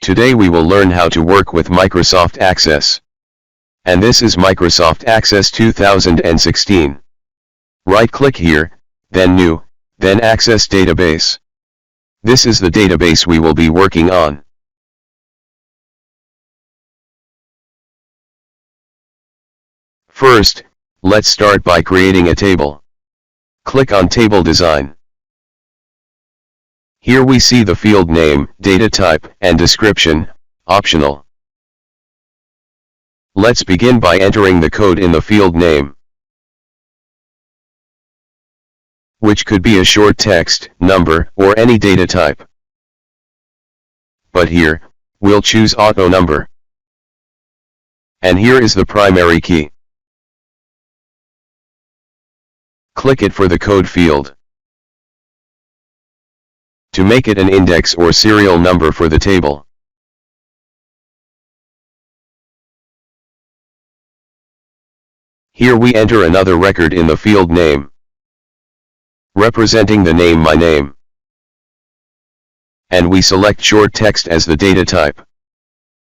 Today we will learn how to work with Microsoft Access. And this is Microsoft Access 2016. Right-click here, then New, then Access Database. This is the database we will be working on. First, let's start by creating a table. Click on Table Design. Here we see the field name, data type, and description, optional. Let's begin by entering the code in the field name, which could be a short text, number, or any data type. But here, we'll choose auto number. And here is the primary key. Click it for the code field. To make it an index or serial number for the table. Here we enter another record in the field name, representing the name my name. And we select short text as the data type.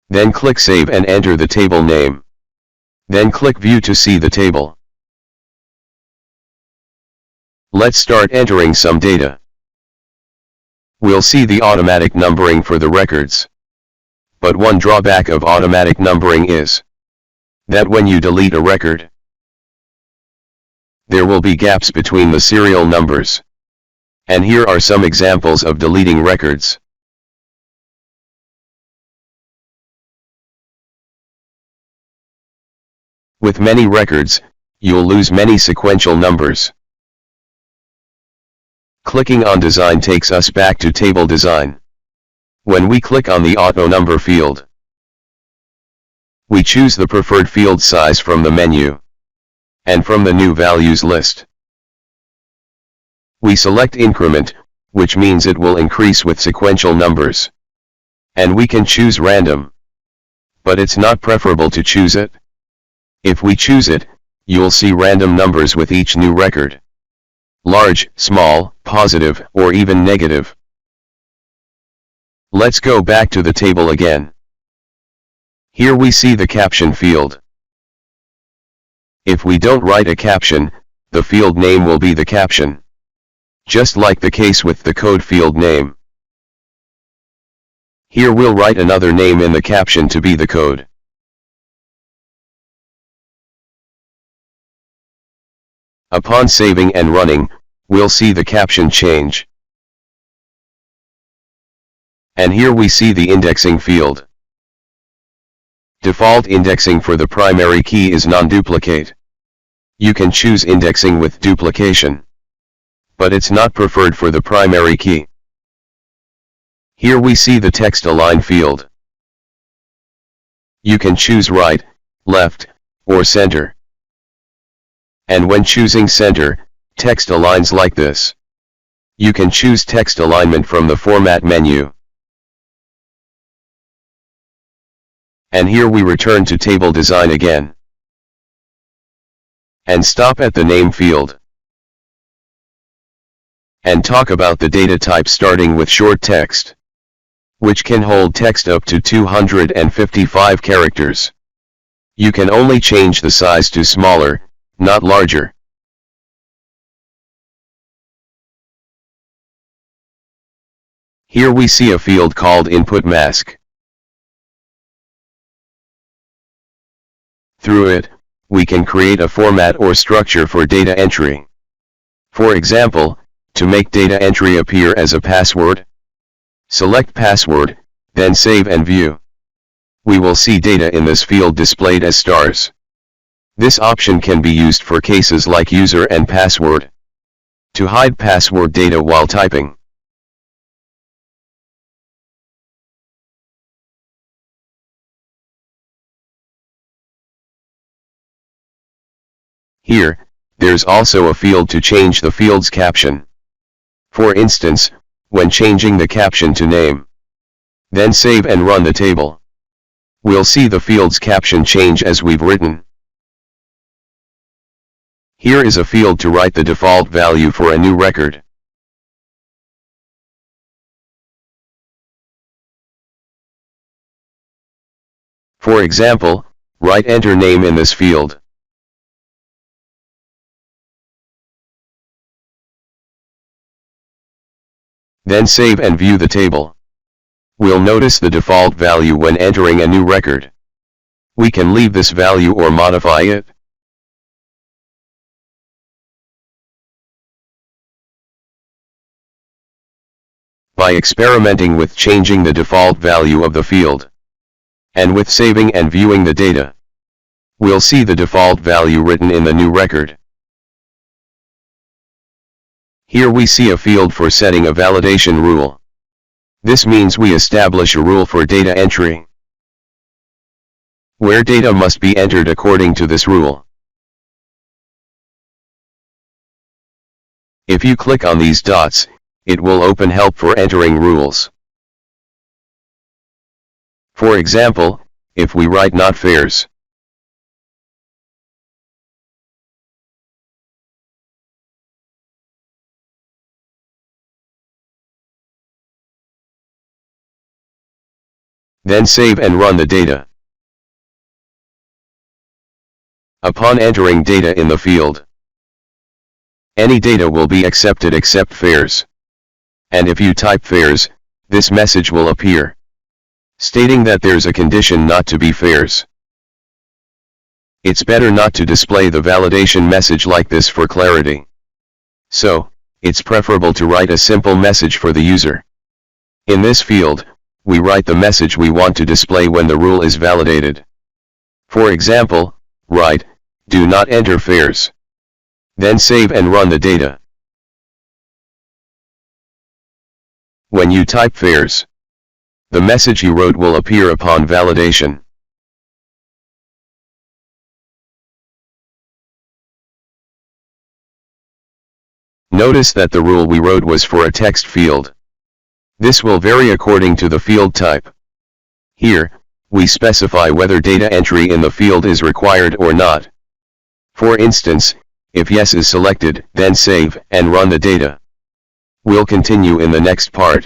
Then click Save and enter the table name. Then click View to see the table. Let's start entering some data. We'll see the automatic numbering for the records. But one drawback of automatic numbering is that when you delete a record, there will be gaps between the serial numbers. And here are some examples of deleting records. With many records, you'll lose many sequential numbers. Clicking on Design takes us back to Table Design. When we click on the Auto Number field, we choose the preferred field size from the menu, and from the New Values list. We select Increment, which means it will increase with sequential numbers. And we can choose Random. But it's not preferable to choose it. If we choose it, you'll see random numbers with each new record. Large, small, positive, or even negative. Let's go back to the table again. Here we see the caption field. If we don't write a caption, the field name will be the caption. Just like the case with the code field name. Here we'll write another name in the caption to be the code. Upon saving and running, we'll see the caption change. And here we see the indexing field. Default indexing for the primary key is non-duplicate. You can choose indexing with duplication, but it's not preferred for the primary key. Here we see the text align field. You can choose right, left, or center. And when choosing center, text aligns like this. You can choose text alignment from the Format menu. And here we return to Table Design again. And stop at the Name field. And talk about the data type starting with short text, which can hold text up to 255 characters. You can only change the size to smaller, not larger. Here we see a field called Input Mask. Through it, we can create a format or structure for data entry. For example, to make data entry appear as a password, select Password, then Save and View. We will see data in this field displayed as stars. This option can be used for cases like user and password. To hide password data while typing. Here, there's also a field to change the field's caption. For instance, when changing the caption to name. Then save and run the table. We'll see the field's caption change as we've written. Here is a field to write the default value for a new record. For example, write enter name in this field. Then save and view the table. We'll notice the default value when entering a new record. We can leave this value or modify it. By experimenting with changing the default value of the field, and with saving and viewing the data, we'll see the default value written in the new record. Here we see a field for setting a validation rule. This means we establish a rule for data entry, where data must be entered according to this rule. If you click on these dots, it will open help for entering rules. For example, if we write not fares, then save and run the data. Upon entering data in the field, any data will be accepted except fares. And if you type fares, this message will appear, stating that there's a condition not to be fares. It's better not to display the validation message like this for clarity. So, it's preferable to write a simple message for the user. In this field, we write the message we want to display when the rule is validated. For example, write, do not enter fares. Then save and run the data. When you type fares, the message you wrote will appear upon validation. Notice that the rule we wrote was for a text field. This will vary according to the field type. Here, we specify whether data entry in the field is required or not. For instance, if yes is selected, then save and run the data. We'll continue in the next part.